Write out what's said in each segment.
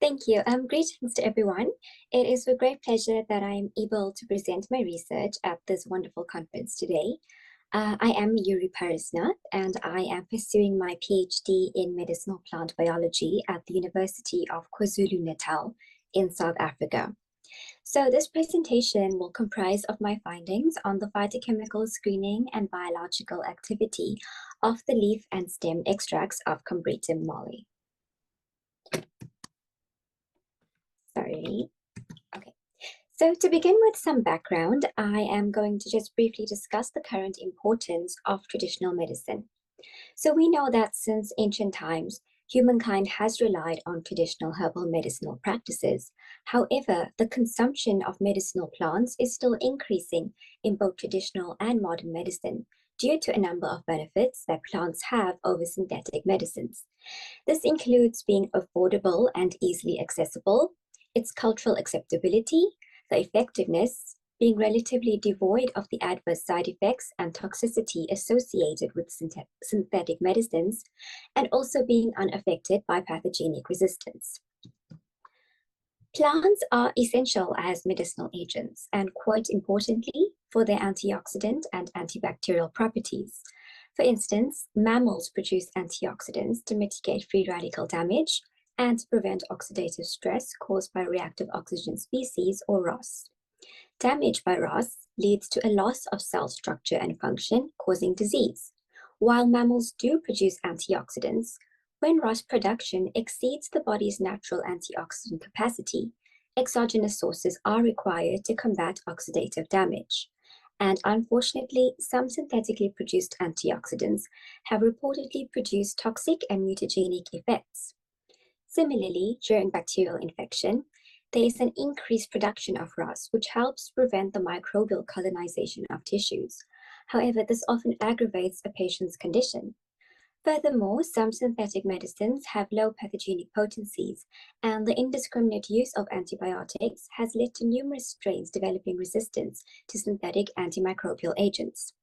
Thank you. Greetings to everyone. It is with great pleasure that I am able to present my research at this wonderful conference today. I am Myuri Parusnath, and I am pursuing my PhD in medicinal plant biology at the University of KwaZulu Natal in South Africa. So this presentation will comprise of my findings on the phytochemical screening and biological activity of the leaf and stem extracts of combretum molle. Sorry. Okay. So to begin with some background, I am going to just briefly discuss the current importance of traditional medicine. So we know that since ancient times, humankind has relied on traditional herbal medicinal practices. However, the consumption of medicinal plants is still increasing in both traditional and modern medicine due to a number of benefits that plants have over synthetic medicines. This includes being affordable and easily accessible, its cultural acceptability, the effectiveness, being relatively devoid of the adverse side effects and toxicity associated with synthetic medicines, and also being unaffected by pathogenic resistance. Plants are essential as medicinal agents, and quite importantly, for their antioxidant and antibacterial properties. For instance, mammals produce antioxidants to mitigate free radical damage and to prevent oxidative stress caused by reactive oxygen species, or ROS. Damage by ROS leads to a loss of cell structure and function, causing disease. While mammals do produce antioxidants, when ROS production exceeds the body's natural antioxidant capacity, exogenous sources are required to combat oxidative damage. And unfortunately, some synthetically produced antioxidants have reportedly produced toxic and mutagenic effects. Similarly, during bacterial infection, there is an increased production of ROS, which helps prevent the microbial colonization of tissues. However, this often aggravates a patient's condition. Furthermore, some synthetic medicines have low pathogenic potencies, and the indiscriminate use of antibiotics has led to numerous strains developing resistance to synthetic antimicrobial agents.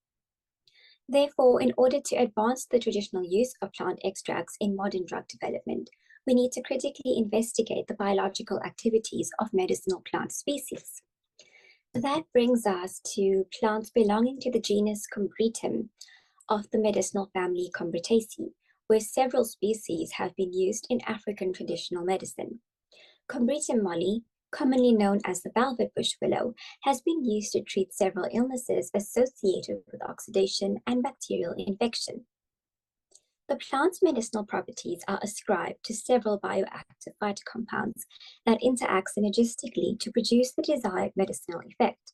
Therefore, in order to advance the traditional use of plant extracts in modern drug development, we need to critically investigate the biological activities of medicinal plant species. That brings us to plants belonging to the genus Combretum of the medicinal family Combretaceae, where several species have been used in African traditional medicine. Combretum molle, commonly known as the velvet bush willow, has been used to treat several illnesses associated with oxidation and bacterial infection. The plant's medicinal properties are ascribed to several bioactive phytocompounds that interact synergistically to produce the desired medicinal effect.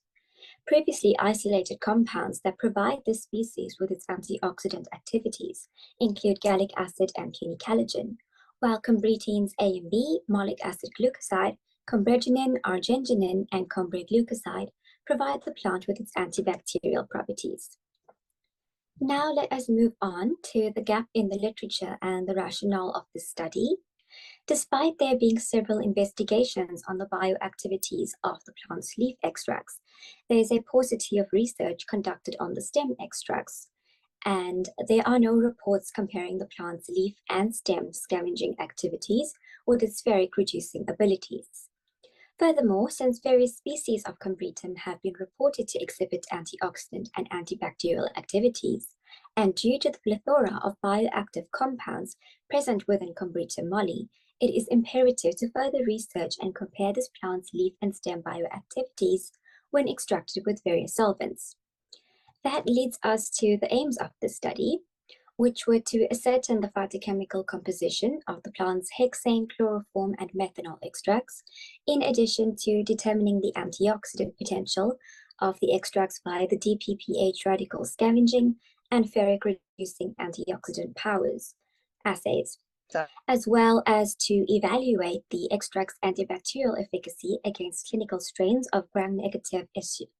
Previously isolated compounds that provide this species with its antioxidant activities include gallic acid and quinicollagen, while combretines A and B, malic acid glucoside, combregenin, argininin, and combreglucoside provide the plant with its antibacterial properties. Now let us move on to the gap in the literature and the rationale of this study. Despite there being several investigations on the bioactivities of the plant's leaf extracts, there is a paucity of research conducted on the stem extracts, and there are no reports comparing the plant's leaf and stem scavenging activities with its spheric reducing abilities. Furthermore, since various species of combretum have been reported to exhibit antioxidant and antibacterial activities, and due to the plethora of bioactive compounds present within combretum molle, it is imperative to further research and compare this plant's leaf and stem bioactivities when extracted with various solvents. That leads us to the aims of the study, which were to ascertain the phytochemical composition of the plant's hexane, chloroform, and methanol extracts, in addition to determining the antioxidant potential of the extracts via the DPPH radical scavenging and ferric reducing antioxidant powers assays, as well as to evaluate the extract's antibacterial efficacy against clinical strains of gram-negative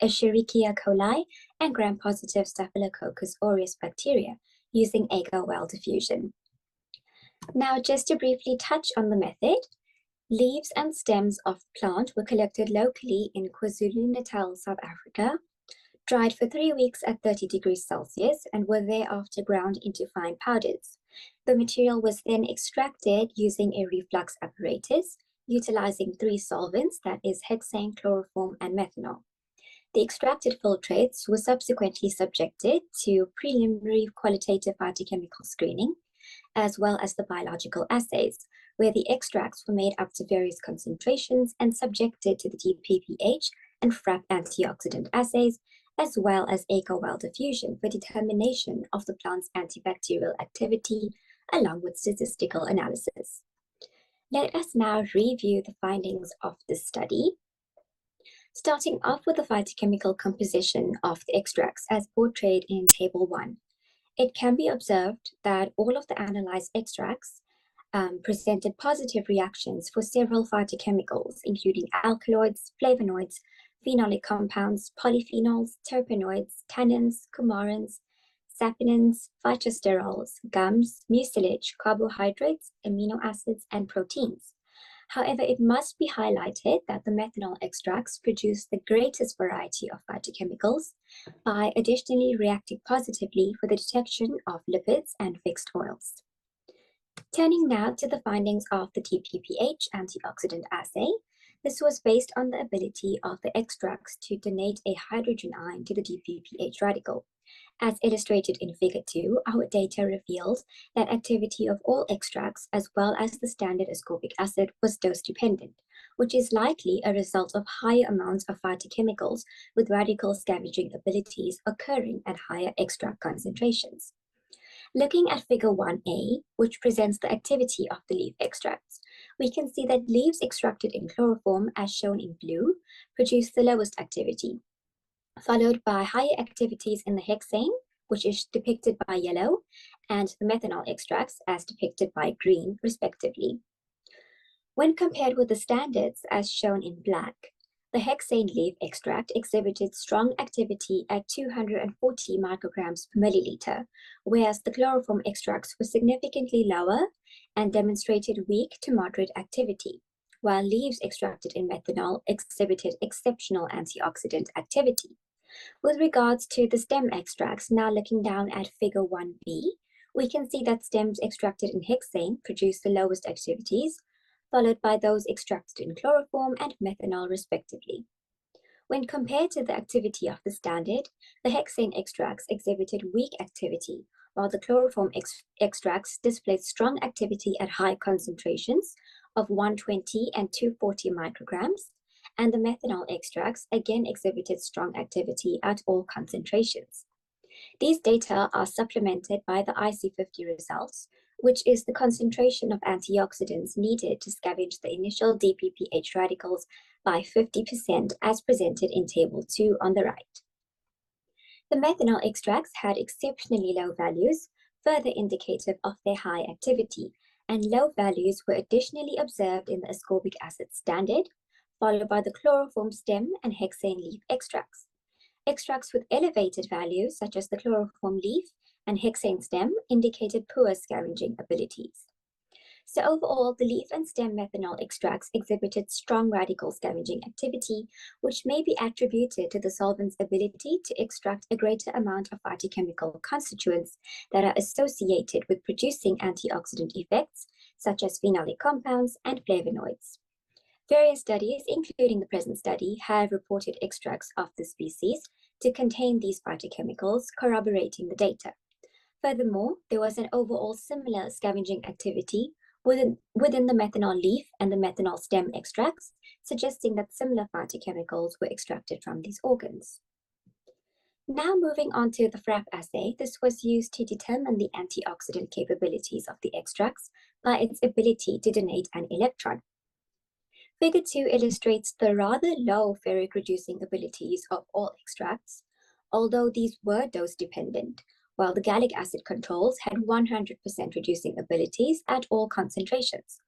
Escherichia coli and gram-positive Staphylococcus aureus bacteria using agar well diffusion. Now, just to briefly touch on the method, leaves and stems of the plant were collected locally in KwaZulu-Natal, South Africa, dried for 3 weeks at 30 degrees Celsius, and were thereafter ground into fine powders. The material was then extracted using a reflux apparatus utilizing three solvents, that is hexane, chloroform, and methanol. The extracted filtrates were subsequently subjected to preliminary qualitative phytochemical screening, as well as the biological assays, where the extracts were made up to various concentrations and subjected to the DPPH and FRAP antioxidant assays, as well as Aker-Well diffusion for determination of the plant's antibacterial activity, along with statistical analysis. Let us now review the findings of this study, starting off with the phytochemical composition of the extracts as portrayed in Table 1. It can be observed that all of the analyzed extracts presented positive reactions for several phytochemicals, including alkaloids, flavonoids, phenolic compounds, polyphenols, terpenoids, tannins, coumarins, saponins, phytosterols, gums, mucilage, carbohydrates, amino acids, and proteins. However, it must be highlighted that the methanol extracts produce the greatest variety of phytochemicals by additionally reacting positively for the detection of lipids and fixed oils. Turning now to the findings of the DPPH antioxidant assay, this was based on the ability of the extracts to donate a hydrogen ion to the DPPH radical. As illustrated in Figure 2, our data reveals that activity of all extracts, as well as the standard ascorbic acid, was dose-dependent, which is likely a result of higher amounts of phytochemicals with radical scavenging abilities occurring at higher extract concentrations. Looking at Figure 1a, which presents the activity of the leaf extracts, we can see that leaves extracted in chloroform, as shown in blue, produce the lowest activity, followed by higher activities in the hexane, which is depicted by yellow, and the methanol extracts, as depicted by green, respectively. When compared with the standards, as shown in black, the hexane leaf extract exhibited strong activity at 240 micrograms per milliliter, whereas the chloroform extracts were significantly lower and demonstrated weak to moderate activity, while leaves extracted in methanol exhibited exceptional antioxidant activity. With regards to the stem extracts, now looking down at Figure 1b, we can see that stems extracted in hexane produce the lowest activities, followed by those extracted in chloroform and methanol, respectively. When compared to the activity of the standard, the hexane extracts exhibited weak activity, while the chloroform extracts displayed strong activity at high concentrations of 120 and 240 micrograms, and the methanol extracts again exhibited strong activity at all concentrations. These data are supplemented by the IC50 results, which is the concentration of antioxidants needed to scavenge the initial DPPH radicals by 50%, as presented in Table 2 on the right. The methanol extracts had exceptionally low values, further indicative of their high activity, and low values were additionally observed in the ascorbic acid standard, followed by the chloroform stem and hexane leaf extracts. Extracts with elevated values, such as the chloroform leaf and hexane stem, indicated poor scavenging abilities. So overall, the leaf and stem methanol extracts exhibited strong radical scavenging activity, which may be attributed to the solvent's ability to extract a greater amount of phytochemical constituents that are associated with producing antioxidant effects, such as phenolic compounds and flavonoids. Various studies, including the present study, have reported extracts of the species to contain these phytochemicals, corroborating the data. Furthermore, there was an overall similar scavenging activity within the methanol leaf and the methanol stem extracts, suggesting that similar phytochemicals were extracted from these organs. Now moving on to the FRAP assay, this was used to determine the antioxidant capabilities of the extracts by its ability to donate an electron. Figure 2 illustrates the rather low ferric-reducing abilities of all extracts, although these were dose-dependent, while the gallic acid controls had 100% reducing abilities at all concentrations.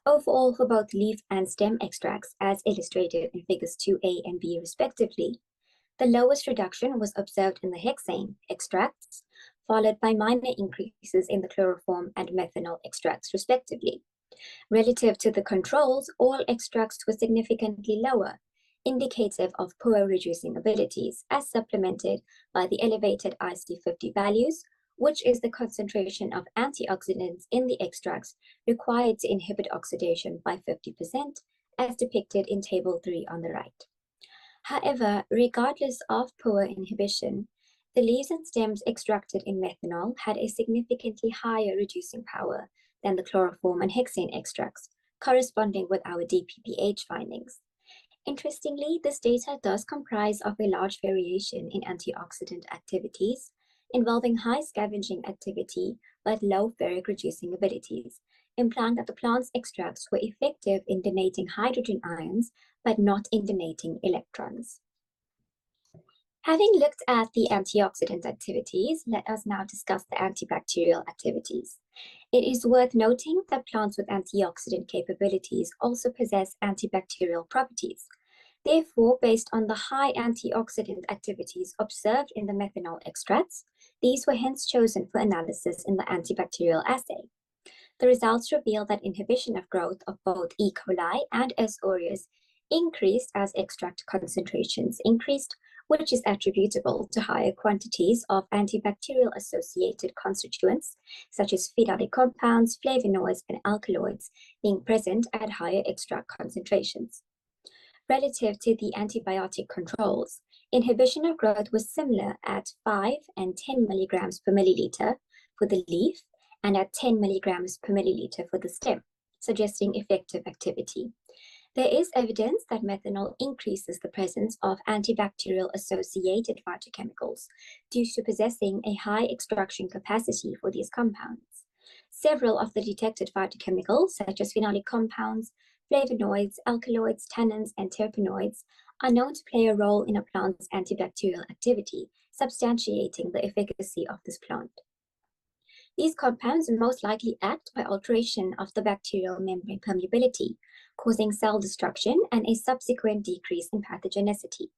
Overall, for both leaf and stem extracts, as illustrated in Figures 2a and b respectively, the lowest reduction was observed in the hexane extracts, followed by minor increases in the chloroform and methanol extracts respectively. Relative to the controls, all extracts were significantly lower, indicative of poor reducing abilities, as supplemented by the elevated IC50 values, which is the concentration of antioxidants in the extracts required to inhibit oxidation by 50%, as depicted in Table 3 on the right. However, regardless of poor inhibition, the leaves and stems extracted in methanol had a significantly higher reducing power than the chloroform and hexane extracts, corresponding with our DPPH findings. Interestingly, this data does comprise of a large variation in antioxidant activities, involving high scavenging activity but low ferric reducing abilities, implying that the plant's extracts were effective in donating hydrogen ions but not in donating electrons. Having looked at the antioxidant activities, let us now discuss the antibacterial activities. It is worth noting that plants with antioxidant capabilities also possess antibacterial properties. Therefore, based on the high antioxidant activities observed in the methanol extracts, these were hence chosen for analysis in the antibacterial assay. The results reveal that inhibition of growth of both E. coli and S. aureus increased as extract concentrations increased, which is attributable to higher quantities of antibacterial-associated constituents, such as phenolic compounds, flavonoids, and alkaloids, being present at higher extract concentrations. Relative to the antibiotic controls, inhibition of growth was similar at 5 and 10 milligrams per milliliter for the leaf and at 10 milligrams per milliliter for the stem, suggesting effective activity. There is evidence that methanol increases the presence of antibacterial-associated phytochemicals due to possessing a high extraction capacity for these compounds. Several of the detected phytochemicals, such as phenolic compounds, flavonoids, alkaloids, tannins, and terpenoids, are known to play a role in a plant's antibacterial activity, substantiating the efficacy of this plant. These compounds most likely act by alteration of the bacterial membrane permeability, causing cell destruction and a subsequent decrease in pathogenicity.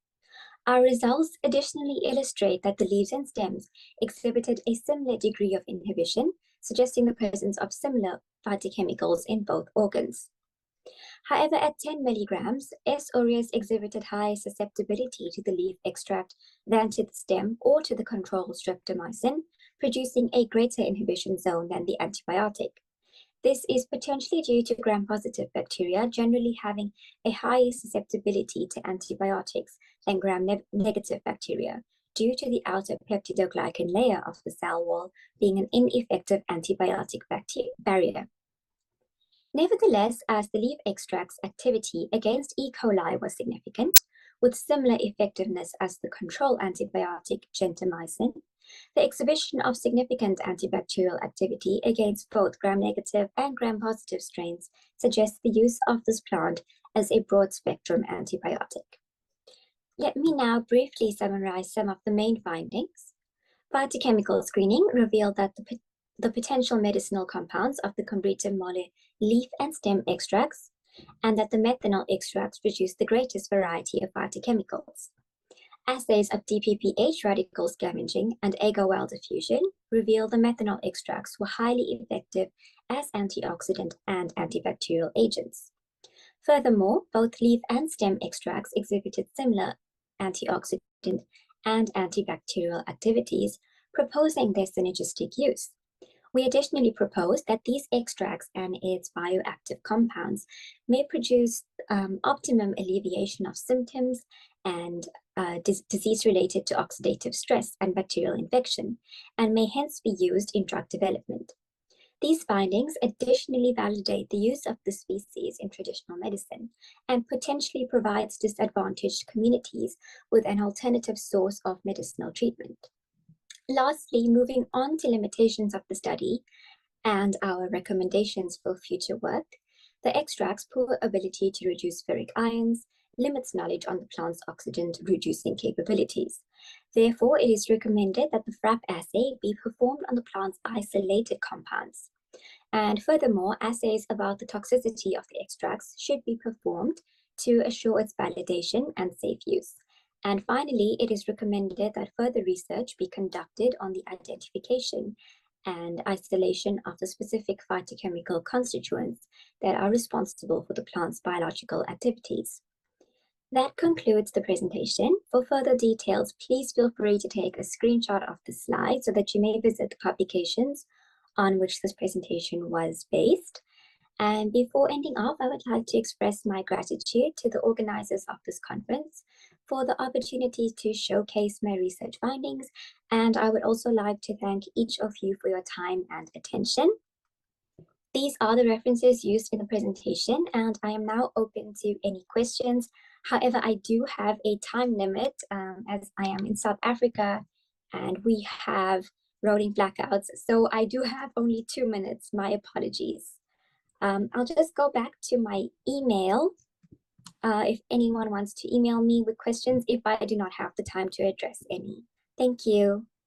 Our results additionally illustrate that the leaves and stems exhibited a similar degree of inhibition, suggesting the presence of similar phytochemicals in both organs. However, at 10 milligrams, S. aureus exhibited higher susceptibility to the leaf extract than to the stem or to the control streptomycin, producing a greater inhibition zone than the antibiotic. This is potentially due to gram-positive bacteria generally having a higher susceptibility to antibiotics than gram-negative bacteria, due to the outer peptidoglycan layer of the cell wall being an ineffective antibiotic barrier. Nevertheless, as the leaf extract's activity against E. coli was significant, with similar effectiveness as the control antibiotic gentamicin, the exhibition of significant antibacterial activity against both gram-negative and gram-positive strains suggests the use of this plant as a broad-spectrum antibiotic. Let me now briefly summarize some of the main findings. Phytochemical screening revealed that the potential medicinal compounds of the combretum, molle, leaf and stem extracts, and that the methanol extracts produce the greatest variety of phytochemicals. Assays of DPPH radical scavenging and agar-well diffusion reveal the methanol extracts were highly effective as antioxidant and antibacterial agents. Furthermore, both leaf and stem extracts exhibited similar antioxidant and antibacterial activities, proposing their synergistic use. We additionally propose that these extracts and its bioactive compounds may produce optimum alleviation of symptoms and disease related to oxidative stress and bacterial infection, and may hence be used in drug development. These findings additionally validate the use of the species in traditional medicine and potentially provides disadvantaged communities with an alternative source of medicinal treatment. Lastly, moving on to limitations of the study and our recommendations for future work, the extract's poor ability to reduce ferric ions limits knowledge on the plant's oxidant-reducing capabilities. Therefore, it is recommended that the FRAP assay be performed on the plant's isolated compounds. And furthermore, assays about the toxicity of the extracts should be performed to assure its validation and safe use. And finally, it is recommended that further research be conducted on the identification and isolation of the specific phytochemical constituents that are responsible for the plant's biological activities. That concludes the presentation. For further details, please feel free to take a screenshot of the slide so that you may visit the publications on which this presentation was based. And before ending off, I would like to express my gratitude to the organizers of this conference for the opportunity to showcase my research findings. And I would also like to thank each of you for your time and attention. These are the references used in the presentation, and I am now open to any questions. However, I do have a time limit as I am in South Africa and we have rolling blackouts. So I do have only 2 minutes. My apologies. I'll just go back to my email if anyone wants to email me with questions if I do not have the time to address any. Thank you.